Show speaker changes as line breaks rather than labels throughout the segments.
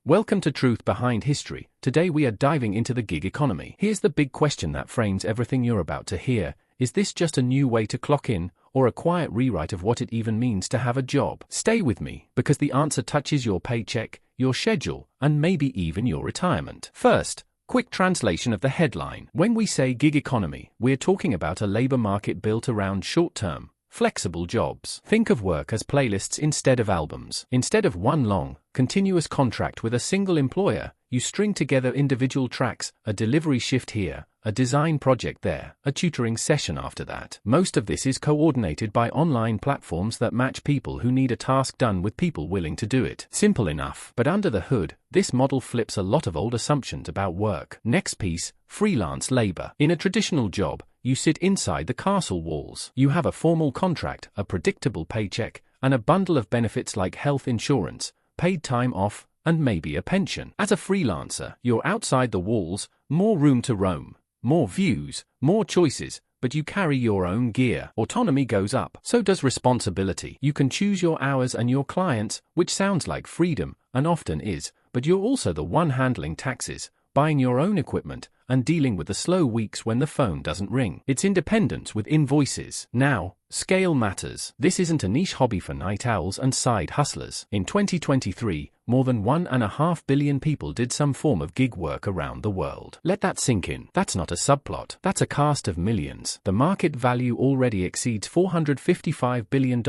Welcome to Truth Behind History. Today we are diving into the gig economy. Here's the big question that frames everything you're about to hear. Is this just a new way to clock in, or a quiet rewrite of what it even means to have a job? Stay with me, because the answer touches your paycheck, your schedule, and maybe even your retirement. First, quick translation of the headline. When we say gig economy, we're talking about a labor market built around short-term, flexible jobs. Think of work as playlists instead of albums. Instead of one long, continuous contract with a single employer, you string together individual tracks, a delivery shift here, a design project there, a tutoring session after that. Most of this is coordinated by online platforms that match people who need a task done with people willing to do it. Simple enough. But under the hood, this model flips a lot of old assumptions about work. Next piece, freelance labor. In a traditional job, you sit inside the castle walls. You have a formal contract, a predictable paycheck, and a bundle of benefits like health insurance, paid time off, and maybe a pension. As a freelancer, you're outside the walls, more room to roam, more views, more choices, but you carry your own gear. Autonomy goes up. So does responsibility. You can choose your hours and your clients, which sounds like freedom, and often is, but you're also the one handling taxes, buying your own equipment, and dealing with the slow weeks when the phone doesn't ring. It's independence with invoices. Now, scale matters. This isn't a niche hobby for night owls and side hustlers. In 2023, more than 1.5 billion people did some form of gig work around the world. Let that sink in. That's not a subplot. That's a cast of millions. The market value already exceeds $455 billion,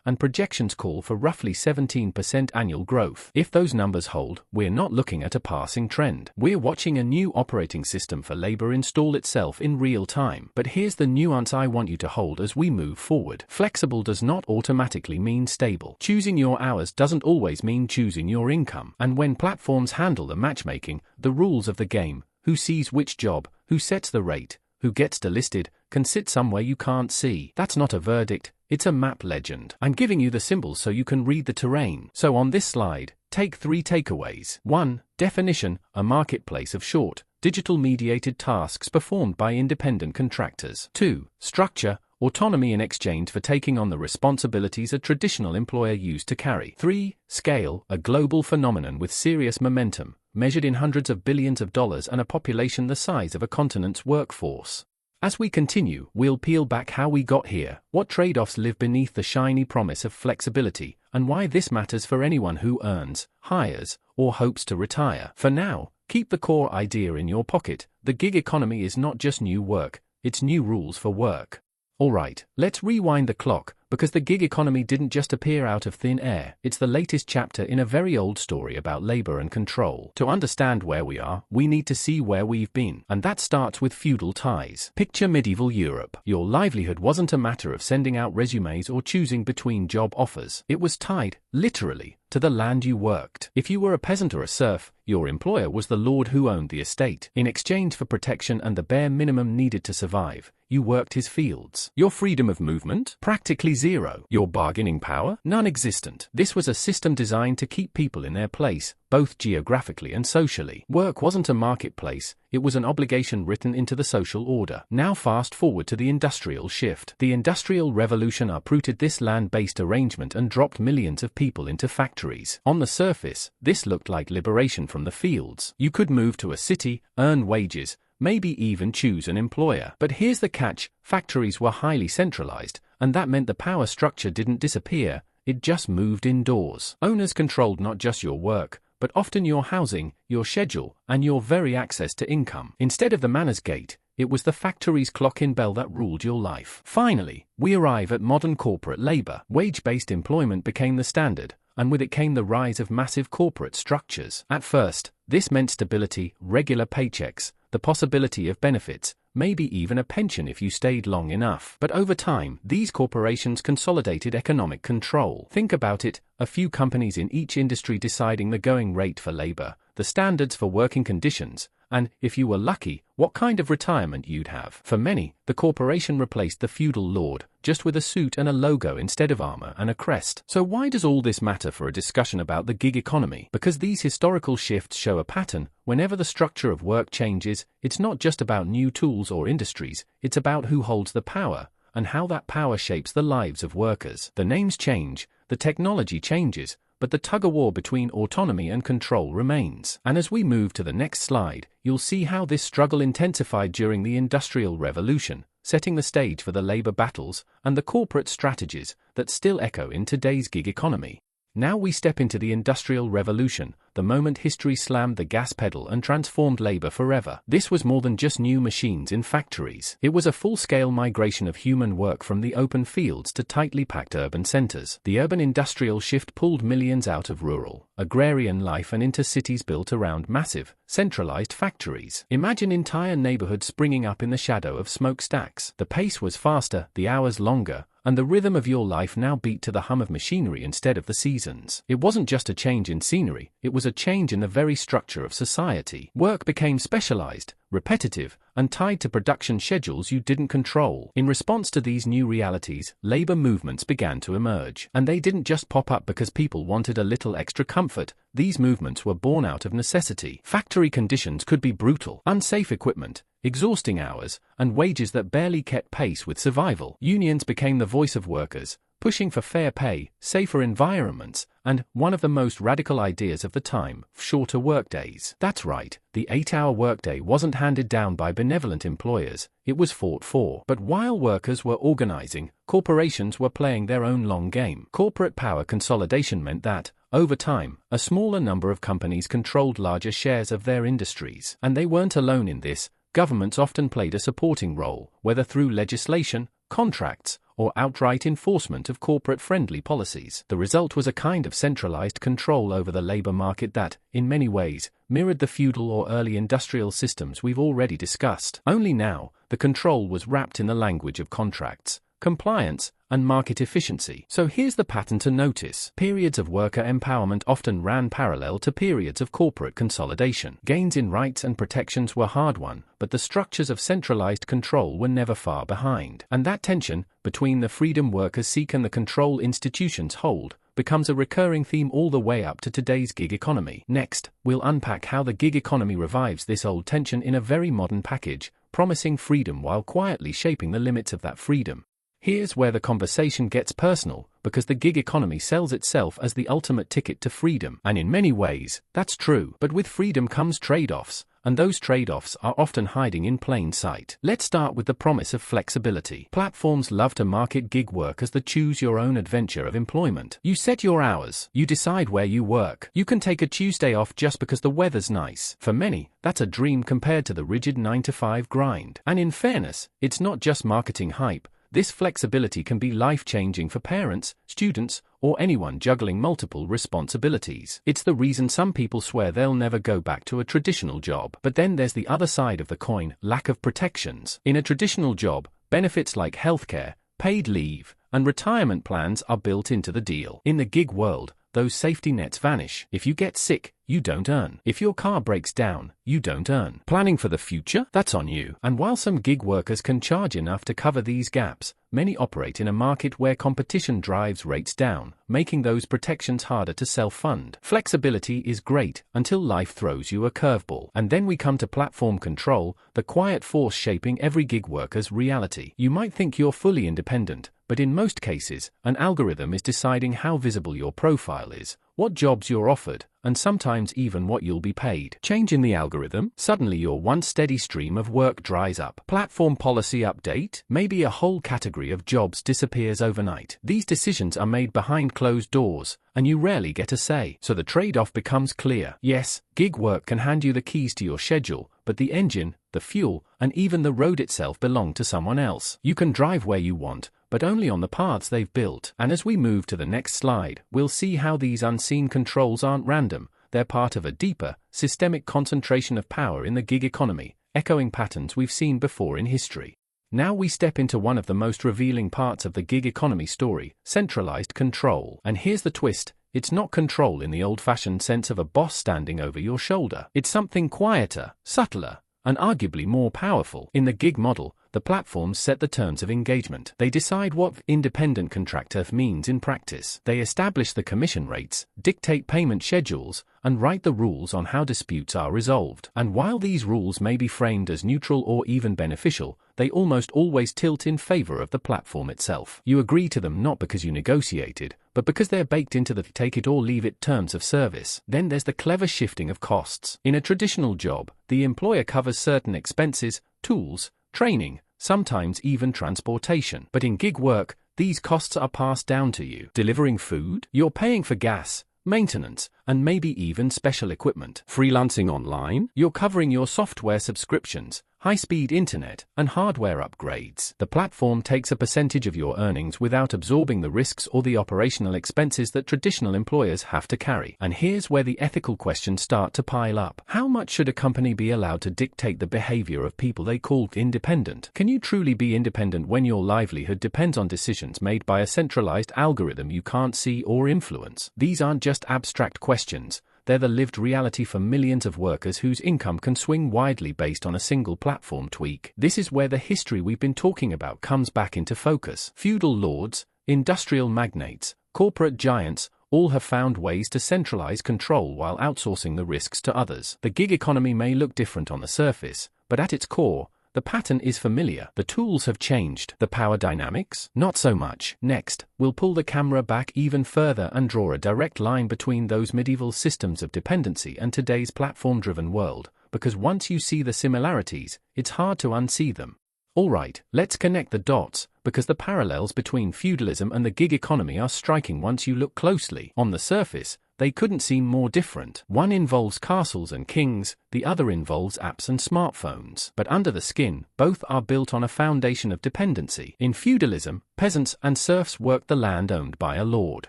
and projections call for roughly 17% annual growth. If those numbers hold, we're not looking at a passing trend. We're watching a new operating system for labor install itself in real time. But here's the nuance I want you to hold as we move forward. Flexible does not automatically mean stable. Choosing your hours doesn't always mean choosing your income. And when platforms handle the matchmaking, the rules of the game, who sees which job, who sets the rate, who gets delisted, can sit somewhere you can't see. That's not a verdict, it's a map legend. I'm giving you the symbols so you can read the terrain. So on this slide, take 3 takeaways. 1. Definition: a marketplace of short, digital-mediated tasks performed by independent contractors. 2. Structure: autonomy in exchange for taking on the responsibilities a traditional employer used to carry. 3. Scale: a global phenomenon with serious momentum, measured in hundreds of billions of dollars and a population the size of a continent's workforce. As we continue, we'll peel back how we got here, what trade-offs live beneath the shiny promise of flexibility, and why this matters for anyone who earns, hires, or hopes to retire. For now, keep the core idea in your pocket. The gig economy is not just new work, it's new rules for work. Alright, let's rewind the clock, because the gig economy didn't just appear out of thin air. It's the latest chapter in a very old story about labor and control. To understand where we are, we need to see where we've been. And that starts with feudal ties. Picture medieval Europe. Your livelihood wasn't a matter of sending out resumes or choosing between job offers. It was tied, literally, to the land you worked. If you were a peasant or a serf, your employer was the lord who owned the estate. In exchange for protection and the bare minimum needed to survive, you worked his fields. Your freedom of movement? Practically zero. Your bargaining power? Non-existent. This was a system designed to keep people in their place, both geographically and socially. Work wasn't a marketplace, it was an obligation written into the social order. Now fast forward to the industrial shift. The Industrial Revolution uprooted this land-based arrangement and dropped millions of people into factories. On the surface, this looked like liberation from the fields. You could move to a city, earn wages, maybe even choose an employer. But here's the catch: factories were highly centralized, and that meant the power structure didn't disappear, it just moved indoors. Owners controlled not just your work, but often your housing, your schedule, and your very access to income. Instead of the manners gate, it was the factory's clock-in bell that ruled your life. Finally, we arrive at modern corporate labor. Wage-based employment became the standard, and with it came the rise of massive corporate structures. At first, this meant stability, regular paychecks, the possibility of benefits, maybe even a pension if you stayed long enough. But over time, these corporations consolidated economic control. Think about it, a few companies in each industry deciding the going rate for labor, the standards for working conditions, and, if you were lucky, what kind of retirement you'd have. For many, the corporation replaced the feudal lord, just with a suit and a logo instead of armor and a crest. So why does all this matter for a discussion about the gig economy? Because these historical shifts show a pattern. Whenever the structure of work changes, it's not just about new tools or industries, it's about who holds the power, and how that power shapes the lives of workers. The names change, the technology changes, but the tug-of-war between autonomy and control remains. And as we move to the next slide, you'll see how this struggle intensified during the Industrial Revolution, setting the stage for the labor battles and the corporate strategies that still echo in today's gig economy. Now we step into the Industrial Revolution, the moment history slammed the gas pedal and transformed labor forever. This was more than just new machines in factories. It was a full-scale migration of human work from the open fields to tightly packed urban centers. The urban industrial shift pulled millions out of rural, agrarian life and into cities built around massive, centralized factories. Imagine entire neighborhoods springing up in the shadow of smokestacks. The pace was faster, the hours longer, and the rhythm of your life now beat to the hum of machinery instead of the seasons. It wasn't just a change in scenery, it was a change in the very structure of society. Work became specialized, repetitive, and tied to production schedules you didn't control. In response to these new realities, labor movements began to emerge. And they didn't just pop up because people wanted a little extra comfort. These movements were born out of necessity. Factory conditions could be brutal, unsafe equipment, exhausting hours, and wages that barely kept pace with survival. Unions became the voice of workers, pushing for fair pay, safer environments, and, one of the most radical ideas of the time, shorter workdays. That's right, the 8-hour workday wasn't handed down by benevolent employers, it was fought for. But while workers were organizing, corporations were playing their own long game. Corporate power consolidation meant that, over time, a smaller number of companies controlled larger shares of their industries. And they weren't alone in this. Governments often played a supporting role, whether through legislation, contracts, or outright enforcement of corporate-friendly policies. The result was a kind of centralized control over the labor market that, in many ways, mirrored the feudal or early industrial systems we've already discussed. Only now, the control was wrapped in the language of contracts, compliance, and market efficiency. So here's the pattern to notice. Periods of worker empowerment often ran parallel to periods of corporate consolidation. Gains in rights and protections were hard-won, but the structures of centralized control were never far behind. And that tension, between the freedom workers seek and the control institutions hold, becomes a recurring theme all the way up to today's gig economy. Next, we'll unpack how the gig economy revives this old tension in a very modern package, promising freedom while quietly shaping the limits of that freedom. Here's where the conversation gets personal, because the gig economy sells itself as the ultimate ticket to freedom. And in many ways, that's true. But with freedom comes trade-offs, and those trade-offs are often hiding in plain sight. Let's start with the promise of flexibility. Platforms love to market gig work as the choose-your-own adventure of employment. You set your hours, you decide where you work. You can take a Tuesday off just because the weather's nice. For many, that's a dream compared to the rigid 9-to-5 grind. And in fairness, it's not just marketing hype. This flexibility can be life-changing for parents, students, or anyone juggling multiple responsibilities. It's the reason some people swear they'll never go back to a traditional job. But then there's the other side of the coin, lack of protections. In a traditional job, benefits like healthcare, paid leave, and retirement plans are built into the deal. In the gig world, those safety nets vanish. If you get sick, you don't earn. If your car breaks down, you don't earn. Planning for the future? That's on you. And while some gig workers can charge enough to cover these gaps, many operate in a market where competition drives rates down, making those protections harder to self-fund. Flexibility is great until life throws you a curveball. And then we come to platform control, the quiet force shaping every gig worker's reality. You might think you're fully independent, but in most cases, an algorithm is deciding how visible your profile is, what jobs you're offered, and sometimes even what you'll be paid. Change in the algorithm, suddenly your once steady stream of work dries up. Platform policy update, maybe a whole category of jobs disappears overnight. These decisions are made behind closed doors, and you rarely get a say. So the trade-off becomes clear. Yes, gig work can hand you the keys to your schedule, but the engine, the fuel, and even the road itself belong to someone else. You can drive where you want, but only on the paths they've built. And as we move to the next slide, we'll see how these unseen controls aren't random. They're part of a deeper, systemic concentration of power in the gig economy, echoing patterns we've seen before in history. Now we step into one of the most revealing parts of the gig economy story, centralized control. And here's the twist. It's not control in the old-fashioned sense of a boss standing over your shoulder. It's something quieter, subtler, and arguably more powerful. In the gig model, the platforms set the terms of engagement. They decide what independent contractor means in practice. They establish the commission rates, dictate payment schedules, and write the rules on how disputes are resolved. And while these rules may be framed as neutral or even beneficial, they almost always tilt in favor of the platform itself. You agree to them not because you negotiated, but because they're baked into the take-it-or-leave-it terms of service. Then there's the clever shifting of costs. In a traditional job, the employer covers certain expenses, tools, training, sometimes even transportation. But in gig work, these costs are passed down to you. Delivering food? You're paying for gas, maintenance, and maybe even special equipment. Freelancing online? You're covering your software subscriptions, high-speed internet, and hardware upgrades. The platform takes a percentage of your earnings without absorbing the risks or the operational expenses that traditional employers have to carry. And here's where the ethical questions start to pile up. How much should a company be allowed to dictate the behavior of people they call independent? Can you truly be independent when your livelihood depends on decisions made by a centralized algorithm you can't see or influence? These aren't just abstract questions. They're the lived reality for millions of workers whose income can swing widely based on a single platform tweak. This is where the history we've been talking about comes back into focus. Feudal lords, industrial magnates, corporate giants, all have found ways to centralize control while outsourcing the risks to others. The gig economy may look different on the surface, but at its core, the pattern is familiar. The tools have changed. The power dynamics? Not so much. Next, we'll pull the camera back even further and draw a direct line between those medieval systems of dependency and today's platform-driven world, because once you see the similarities, it's hard to unsee them. Alright, let's connect the dots, because the parallels between feudalism and the gig economy are striking once you look closely. On the surface, they couldn't seem more different. One involves castles and kings, the other involves apps and smartphones. But under the skin, both are built on a foundation of dependency. In feudalism, peasants and serfs worked the land owned by a lord.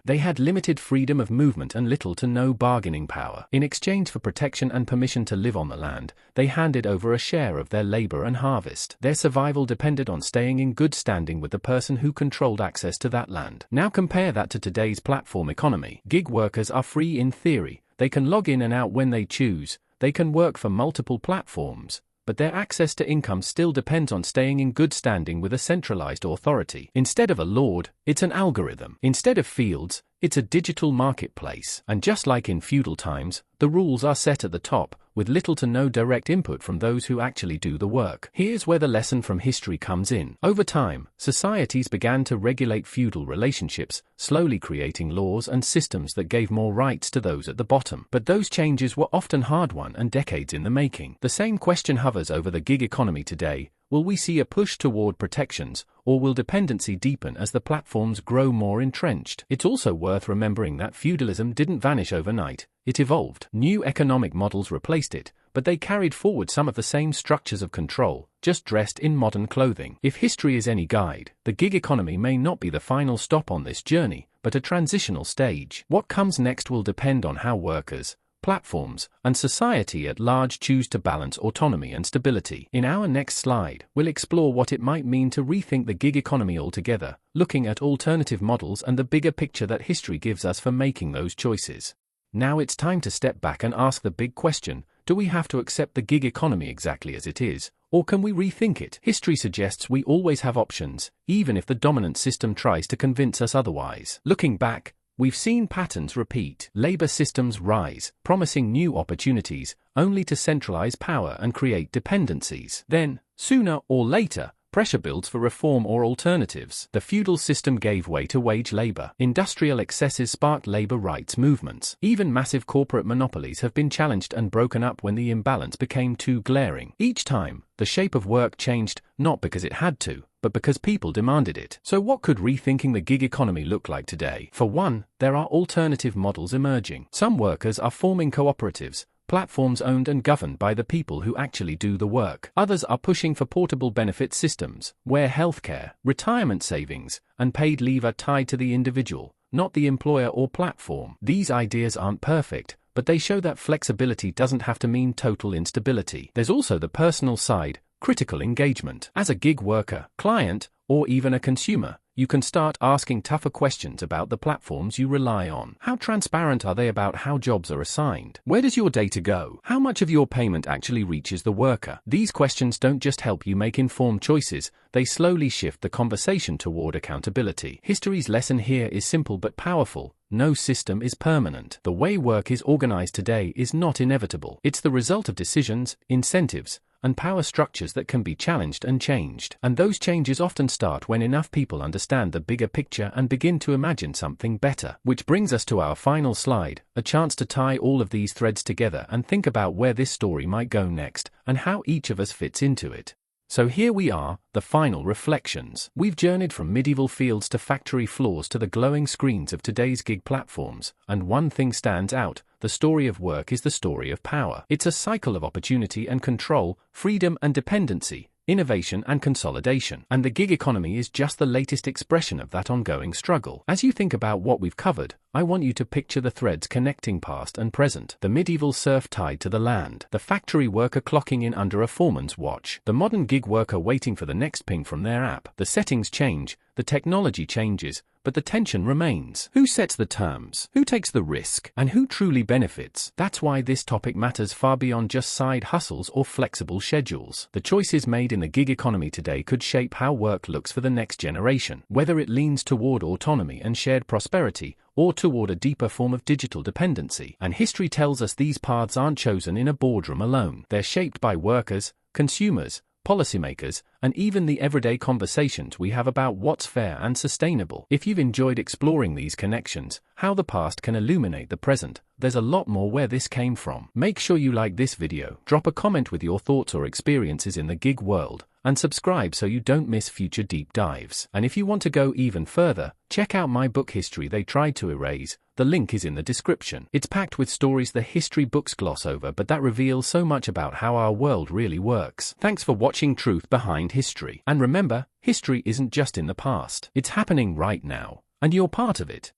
They had limited freedom of movement and little to no bargaining power. In exchange for protection and permission to live on the land, they handed over a share of their labor and harvest. Their survival depended on staying in good standing with the person who controlled access to that land. Now compare that to today's platform economy. Gig workers are free in theory. They can log in and out when they choose. They can work for multiple platforms, but their access to income still depends on staying in good standing with a centralized authority. Instead of a lord, it's an algorithm. Instead of fields, it's a digital marketplace. And just like in feudal times, the rules are set at the top, with little to no direct input from those who actually do the work. Here's where the lesson from history comes in. Over time, societies began to regulate feudal relationships, slowly creating laws and systems that gave more rights to those at the bottom. But those changes were often hard-won and decades in the making. The same question hovers over the gig economy today. Will we see a push toward protections, or will dependency deepen as the platforms grow more entrenched? It's also worth remembering that feudalism didn't vanish overnight. It evolved. New economic models replaced it, but they carried forward some of the same structures of control, just dressed in modern clothing. If history is any guide, the gig economy may not be the final stop on this journey, but a transitional stage. What comes next will depend on how workers, platforms, and society at large choose to balance autonomy and stability. In our next slide, we'll explore what it might mean to rethink the gig economy altogether, looking at alternative models and the bigger picture that history gives us for making those choices. Now it's time to step back and ask the big question: do we have to accept the gig economy exactly as it is, or can we rethink it? History suggests we always have options, even if the dominant system tries to convince us otherwise. Looking back, we've seen patterns repeat. Labor systems rise, promising new opportunities, only to centralize power and create dependencies. Then, sooner or later, pressure builds for reform or alternatives. The feudal system gave way to wage labor. Industrial excesses sparked labor rights movements. Even massive corporate monopolies have been challenged and broken up when the imbalance became too glaring. Each time, the shape of work changed, not because it had to, but because people demanded it. So what could rethinking the gig economy look like today? For one, there are alternative models emerging. Some workers are forming cooperatives, platforms owned and governed by the people who actually do the work. Others are pushing for portable benefit systems, where healthcare, retirement savings, and paid leave are tied to the individual, not the employer or platform. These ideas aren't perfect, but they show that flexibility doesn't have to mean total instability. There's also the personal side, critical engagement. As a gig worker, client, or even a consumer, you can start asking tougher questions about the platforms you rely on. How transparent are they about how jobs are assigned? Where does your data go? How much of your payment actually reaches the worker? These questions don't just help you make informed choices, they slowly shift the conversation toward accountability. History's lesson here is simple but powerful. No system is permanent. The way work is organized today is not inevitable. It's the result of decisions, incentives, and power structures that can be challenged and changed. And those changes often start when enough people understand the bigger picture and begin to imagine something better. Which brings us to our final slide, a chance to tie all of these threads together and think about where this story might go next, and how each of us fits into it. So here we are, the final reflections. We've journeyed from medieval fields to factory floors to the glowing screens of today's gig platforms, and one thing stands out: the story of work is the story of power. It's a cycle of opportunity and control, freedom and dependency, innovation and consolidation. And the gig economy is just the latest expression of that ongoing struggle. As you think about what we've covered, I want you to picture the threads connecting past and present. The medieval serf tied to the land. The factory worker clocking in under a foreman's watch. The modern gig worker waiting for the next ping from their app. The settings change, the technology changes, but the tension remains. Who sets the terms? Who takes the risk? And who truly benefits? That's why this topic matters far beyond just side hustles or flexible schedules. The choices made in the gig economy today could shape how work looks for the next generation, whether it leans toward autonomy and shared prosperity, or toward a deeper form of digital dependency. And history tells us these paths aren't chosen in a boardroom alone. They're shaped by workers, consumers, policymakers, and even the everyday conversations we have about what's fair and sustainable. If you've enjoyed exploring these connections, how the past can illuminate the present, there's a lot more where this came from. Make sure you like this video, drop a comment with your thoughts or experiences in the gig world, and subscribe so you don't miss future deep dives. And if you want to go even further, check out my book History They Tried to Erase. The link is in the description. It's packed with stories the history books gloss over, but that reveals so much about how our world really works. Thanks for watching Truth Behind History. And remember, history isn't just in the past. It's happening right now, and you're part of it.